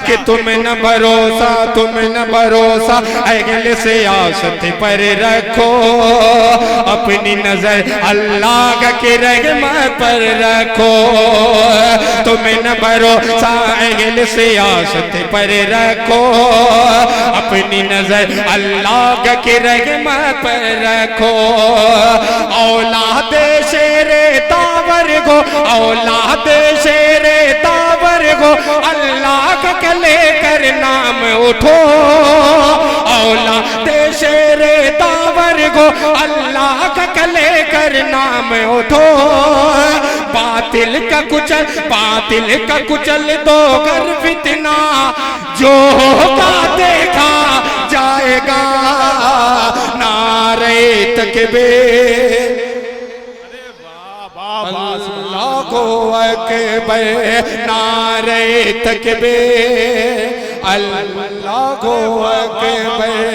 کہ تم نہ بھروسہ اہل سیاست پر رکھو، اپنی نظر اللہ کی رحمت پر رکھو، تم نہ بھروسہ اہل سیاست پر رکھو، اپنی نظر اللہ کی رحمت پر رکھو، اولاد شیر تاور گو، اولاد شیر تاور گو، اللہ کا لے کر نام اٹھو، اولاد شیر تاور گو، اللہ کا لے کر نام اٹھو، باطل کا کچل دو گر فتنہ جو ہوگا دیکھا جائے گا، نعرہ تکبیر اللہ اکبر، نعرہ تکبیر اللہ اکبر،